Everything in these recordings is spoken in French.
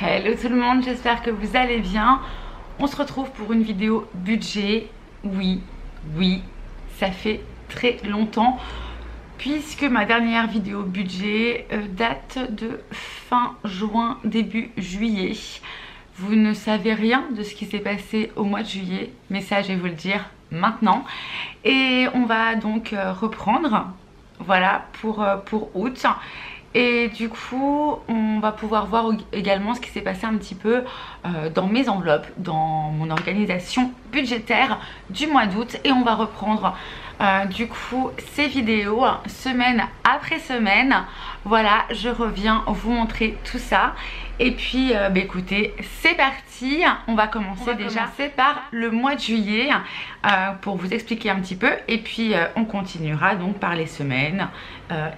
Hello tout le monde, j'espère que vous allez bien. On se retrouve pour une vidéo budget. Oui, ça fait très longtemps puisque ma dernière vidéo budget date de fin juin, début juillet. Vous ne savez rien de ce qui s'est passé au mois de juillet, mais ça je vais vous le dire maintenant. Et on va donc reprendre, voilà, pour août. Et du coup, on va pouvoir voir également ce qui s'est passé un petit peu dans mes enveloppes, dans mon organisation budgétaire du mois d'août. Et on va reprendre du coup ces vidéos semaine après semaine. Voilà, je reviens vous montrer tout ça. Et puis écoutez, c'est parti. On va commencer par le mois de juillet pour vous expliquer un petit peu. Et puis on continuera donc par les semaines.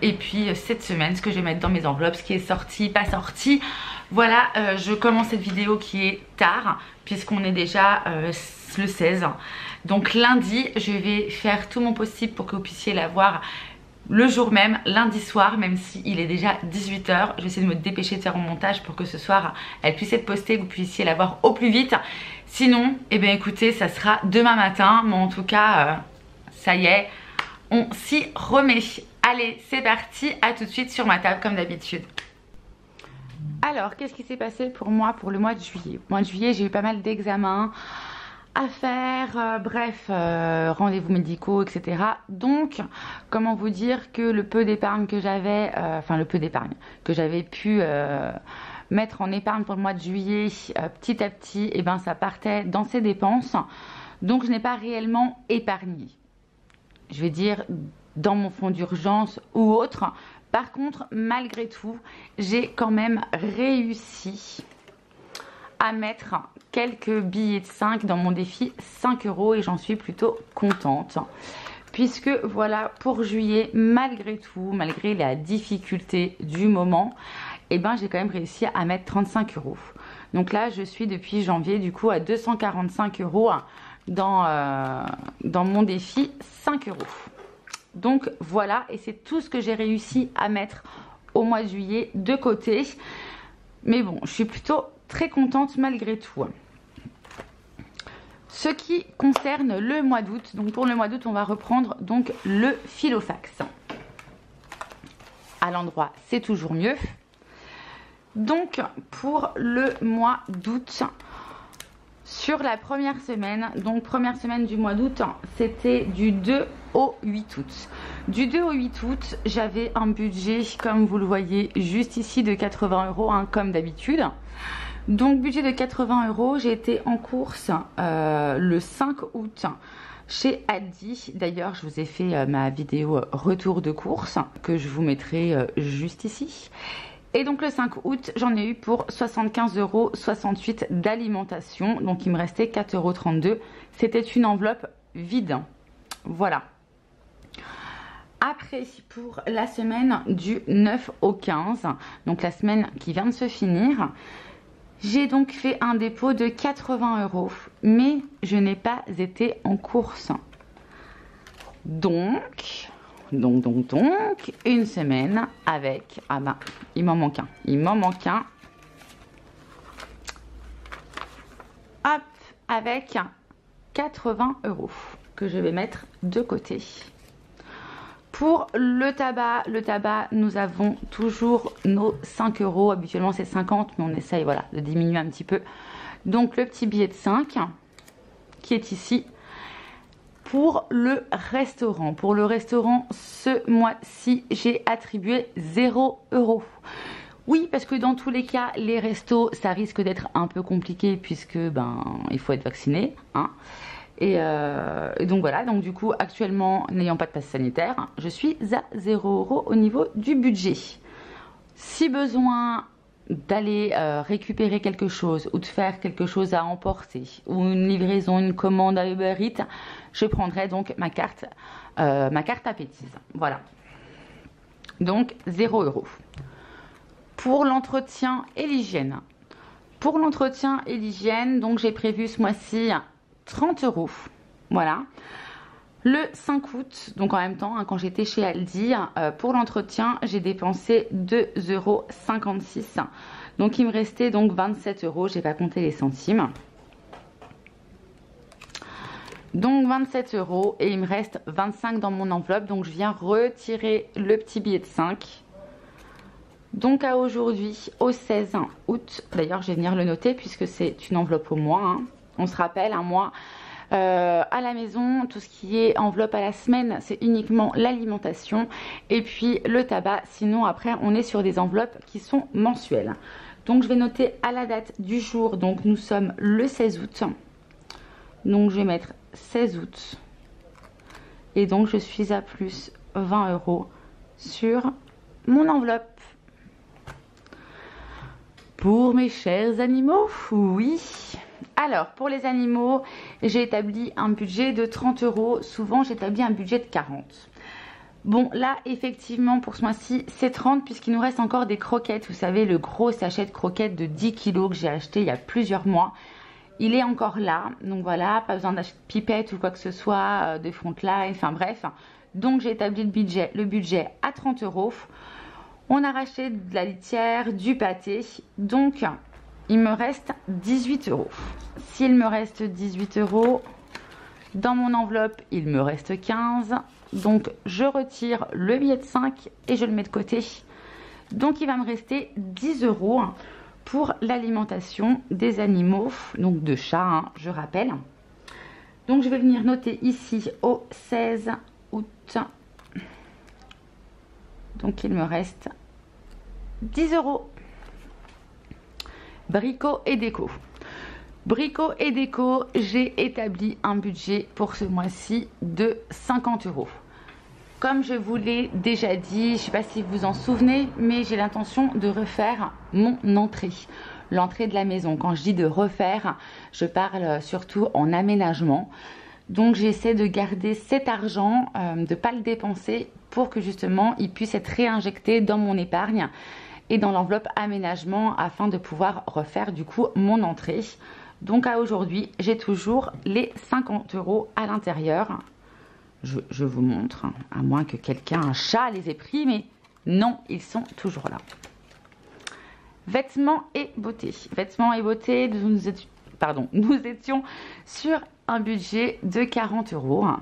Et puis cette semaine, ce que je vais mettre dans mes enveloppes, ce qui est sorti, pas sorti. Voilà, je commence cette vidéo qui est tard puisqu'on est déjà le 16. Donc lundi, je vais faire tout mon possible pour que vous puissiez la voir le jour même, lundi soir, même s'il est déjà 18 h. Je vais essayer de me dépêcher de faire mon montage pour que ce soir, elle puisse être postée, que vous puissiez la voir au plus vite. Sinon, eh bien écoutez, ça sera demain matin. Mais en tout cas, ça y est, on s'y remet. Allez, c'est parti, à tout de suite sur ma table comme d'habitude. Alors, qu'est-ce qui s'est passé pour moi pour le mois de juillet? Au mois de juillet, j'ai eu pas mal d'examens à faire, bref, rendez-vous médicaux, etc. Donc, comment vous dire que le peu d'épargne que j'avais, le peu d'épargne que j'avais pu mettre en épargne pour le mois de juillet, petit à petit, et ben ça partait dans ses dépenses. Donc, je n'ai pas réellement épargné. Je vais dire dans mon fonds d'urgence ou autre. Par contre, malgré tout, j'ai quand même réussi à mettre quelques billets de 5 dans mon défi 5 € et j'en suis plutôt contente. Puisque voilà, pour juillet, malgré tout, malgré la difficulté du moment, eh ben, j'ai quand même réussi à mettre 35 €. Donc là, je suis depuis janvier du coup à 245 € dans mon défi 5 €. Donc voilà, et c'est tout ce que j'ai réussi à mettre au mois de juillet de côté. Mais bon, je suis plutôt très contente malgré tout. Ce qui concerne le mois d'août, donc pour le mois d'août, on va reprendre donc le Filofax. À l'endroit, c'est toujours mieux. Donc pour le mois d'août, sur la première semaine, donc première semaine du mois d'août, c'était du 2 au 8 août. Du 2 au 8 août, j'avais un budget, comme vous le voyez juste ici, de 80 €, comme d'habitude. Donc budget de 80 €, j'ai été en course le 5 août chez Aldi. D'ailleurs, je vous ai fait ma vidéo retour de course que je vous mettrai juste ici. Et donc le 5 août, j'en ai eu pour 75,68 € d'alimentation. Donc il me restait 4,32 €. C'était une enveloppe vide. Voilà. Après, pour la semaine du 9 au 15, donc la semaine qui vient de se finir, j'ai donc fait un dépôt de 80 €. Mais je n'ai pas été en course. Donc, une semaine avec, ah ben, il m'en manque un. Hop, avec 80 € que je vais mettre de côté. Pour le tabac, nous avons toujours nos 5 €. Habituellement, c'est 50, mais on essaye, voilà, de diminuer un petit peu. Donc, le petit billet de 5 qui est ici. Pour le restaurant, ce mois-ci, j'ai attribué 0 €. Oui, parce que dans tous les cas, les restos, ça risque d'être un peu compliqué puisque il faut être vacciné, hein. Et donc voilà, donc du coup, actuellement, n'ayant pas de passe sanitaire, je suis à 0 € au niveau du budget. Si besoin d'aller récupérer quelque chose ou de faire quelque chose à emporter ou une livraison, une commande à Uber Eats, je prendrai donc ma carte à Pétise. Voilà. Donc 0 €. Pour l'entretien et l'hygiène. Donc j'ai prévu ce mois-ci 30 €. Voilà. Le 5 août, donc en même temps, hein, quand j'étais chez Aldi, pour l'entretien, j'ai dépensé 2,56 €. Donc il me restait donc 27 €, j'ai pas compté les centimes. Donc 27 € et il me reste 25 dans mon enveloppe. Donc je viens retirer le petit billet de 5. Donc à aujourd'hui, au 16 août, d'ailleurs je vais venir le noter puisque c'est une enveloppe au mois. Hein. On se rappelle, un mois à la maison, tout ce qui est enveloppe à la semaine, c'est uniquement l'alimentation. Et puis le tabac, sinon après on est sur des enveloppes qui sont mensuelles. Donc je vais noter à la date du jour, donc nous sommes le 16 août. Donc je vais mettre 16 août. Et donc je suis à plus 20 € sur mon enveloppe. Pour mes chers animaux, oui. Alors pour les animaux, j'ai établi un budget de 30 €. Souvent j'établis un budget de 40. Bon là effectivement pour ce mois-ci c'est 30 puisqu'il nous reste encore des croquettes. Vous savez le gros sachet de croquettes de 10 kg que j'ai acheté il y a plusieurs mois. Il est encore là, donc voilà, pas besoin d'acheter de pipette ou quoi que ce soit, de Frontline, enfin bref. Donc j'ai établi le budget à 30 €. On a racheté de la litière, du pâté, donc il me reste 18 €. S'il me reste 18 €, dans mon enveloppe, il me reste 15. Donc je retire le billet de 5 et je le mets de côté. Donc il va me rester 10 € pour l'alimentation des animaux, donc de chat, hein, je rappelle. Donc je vais venir noter ici au 16 août. Donc il me reste 10 €. Brico et déco. Brico et déco, j'ai établi un budget pour ce mois-ci de 50 €. Comme je vous l'ai déjà dit, je ne sais pas si vous vous en souvenez, mais j'ai l'intention de refaire mon entrée. L'entrée de la maison. Quand je dis de refaire, je parle surtout en aménagement. Donc j'essaie de garder cet argent, de ne pas le dépenser pour que justement il puisse être réinjecté dans mon épargne et dans l'enveloppe aménagement afin de pouvoir refaire du coup mon entrée. Donc à aujourd'hui, j'ai toujours les 50 € à l'intérieur. Je vous montre, hein, à moins que quelqu'un, un chat, les ait pris, mais non, ils sont toujours là. Vêtements et beauté. Vêtements et beauté, nous étions sur un budget de 40 €.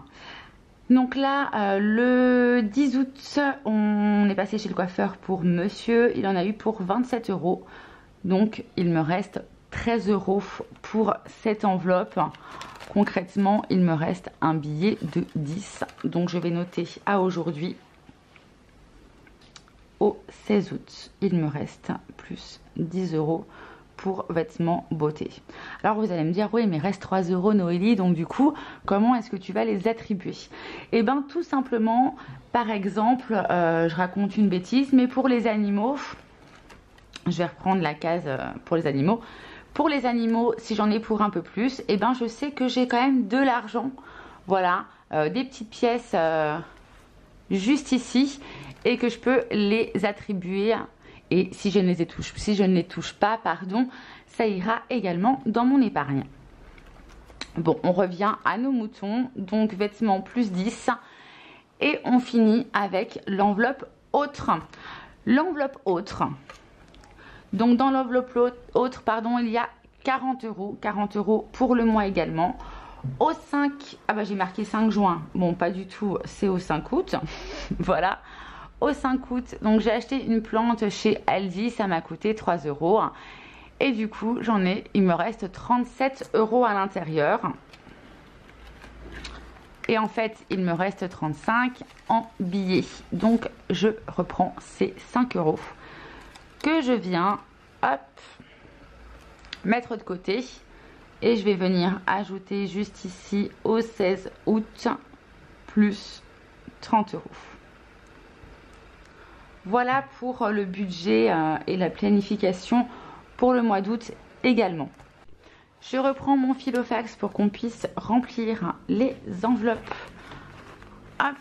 Donc là, le 10 août, on est passé chez le coiffeur pour monsieur. Il en a eu pour 27 €. Donc, il me reste 13 € pour cette enveloppe. Concrètement, il me reste un billet de 10. Donc, je vais noter à aujourd'hui, au 16 août, il me reste plus 10 € pour vêtements beauté. Alors vous allez me dire, oui mais il reste 3 € Noélie, donc du coup comment est-ce que tu vas les attribuer? Et bien tout simplement, par exemple, je raconte une bêtise, mais pour les animaux, je vais reprendre la case pour les animaux. Pour les animaux, si j'en ai pour un peu plus, et ben je sais que j'ai quand même de l'argent, voilà, des petites pièces juste ici, et que je peux les attribuer. Et si je ne les touche pas, pardon, ça ira également dans mon épargne. Bon, on revient à nos moutons. Donc, vêtements plus 10. Et on finit avec l'enveloppe autre. L'enveloppe autre. Donc, dans l'enveloppe autre, pardon, il y a 40 €. 40 € pour le mois également. Au 5... Ah bah j'ai marqué 5 juin. Bon, pas du tout, c'est au 5 août. Voilà. Au 5 août, donc j'ai acheté une plante chez Aldi, ça m'a coûté 3 €. Et du coup, il me reste 37 € à l'intérieur. Et en fait, il me reste 35 en billets. Donc, je reprends ces 5 € que je viens, hop, mettre de côté. Et je vais venir ajouter juste ici au 16 août, plus 30 €. Voilà pour le budget et la planification pour le mois d'août également. Je reprends mon filofax pour qu'on puisse remplir les enveloppes. Hop,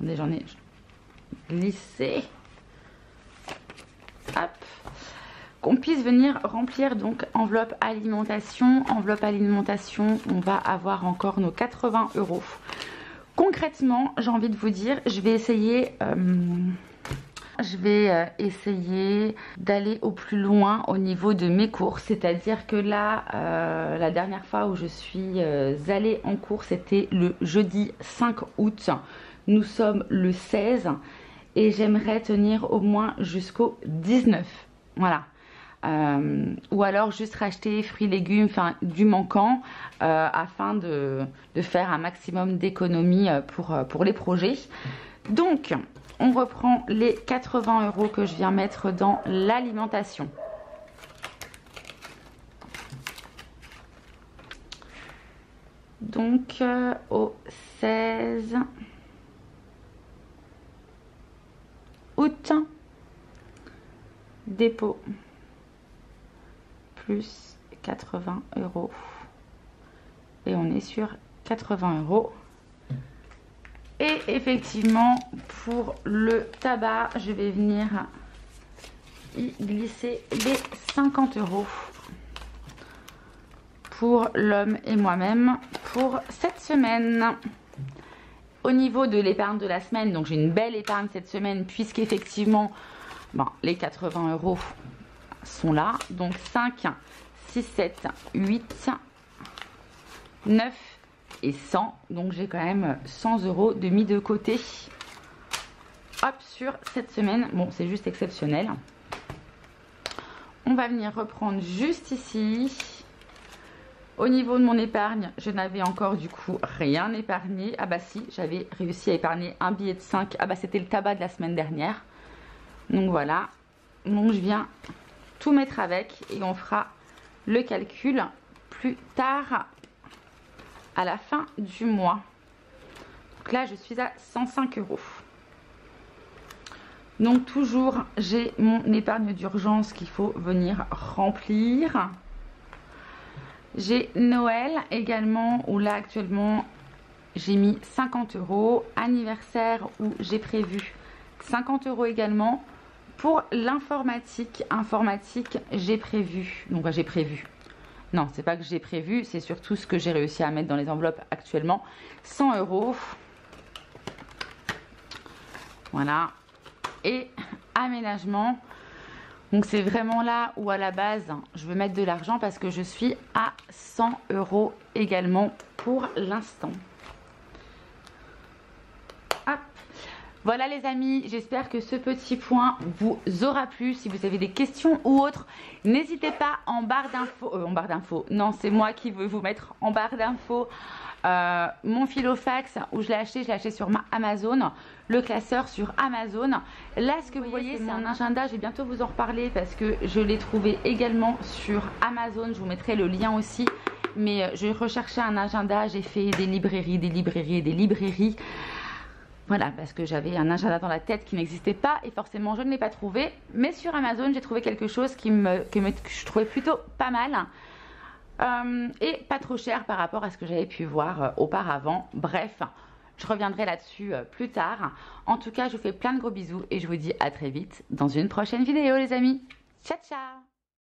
j'en ai glissé. Hop. qu'on puisse venir remplir donc enveloppe alimentation. Enveloppe alimentation, on va avoir encore nos 80 €. Concrètement, j'ai envie de vous dire, je vais essayer d'aller au plus loin au niveau de mes courses. C'est-à-dire que là, la dernière fois où je suis allée en course, c'était le jeudi 5 août. Nous sommes le 16 et j'aimerais tenir au moins jusqu'au 19. Voilà. Ou alors juste racheter fruits, légumes, enfin du manquant afin de faire un maximum d'économies pour les projets. Donc on reprend les 80 € que je viens mettre dans l'alimentation. Donc au 16 août, dépôt plus 80 € et on est sur 80 €. Et effectivement pour le tabac, je vais venir y glisser les 50 € pour l'homme et moi-même pour cette semaine. Au niveau de l'épargne de la semaine, donc j'ai une belle épargne cette semaine puisqu'effectivement les 80 € sont là. Donc 5, 6, 7, 8, 9 et 100. Donc j'ai quand même 100 € de mis de côté. Hop, sur cette semaine. Bon, c'est juste exceptionnel. On va venir reprendre juste ici. Au niveau de mon épargne, je n'avais encore du coup rien épargné. Ah bah si, j'avais réussi à épargner un billet de 5. Ah bah c'était le tabac de la semaine dernière. Donc voilà. Donc je viens tout mettre avec et on fera le calcul plus tard à la fin du mois. Donc là je suis à 105 €. Donc toujours j'ai mon épargne d'urgence qu'il faut venir remplir. J'ai Noël également où là actuellement j'ai mis 50 €. Anniversaire où j'ai prévu 50 € également. Pour l'informatique, j'ai prévu, non c'est pas que j'ai prévu, c'est surtout ce que j'ai réussi à mettre dans les enveloppes actuellement, 100 €. Voilà. Et aménagement, donc c'est vraiment là où à la base je veux mettre de l'argent parce que je suis à 100 € également pour l'instant. Hop. Voilà les amis, j'espère que ce petit point vous aura plu. Si vous avez des questions ou autres, n'hésitez pas en barre d'infos, non c'est moi qui veux vous mettre en barre d'infos mon filofax où je l'ai acheté sur Amazon, le classeur sur Amazon. Là ce que vous voyez c'est un agenda, je vais bientôt vous en reparler parce que je l'ai trouvé également sur Amazon, je vous mettrai le lien aussi. Mais je recherchais un agenda, j'ai fait des librairies. Voilà, parce que j'avais un agenda dans la tête qui n'existait pas et forcément je ne l'ai pas trouvé. Mais sur Amazon, j'ai trouvé quelque chose que je trouvais plutôt pas mal. Et pas trop cher par rapport à ce que j'avais pu voir auparavant. Bref, je reviendrai là-dessus plus tard. En tout cas, je vous fais plein de gros bisous et je vous dis à très vite dans une prochaine vidéo les amis. Ciao ciao!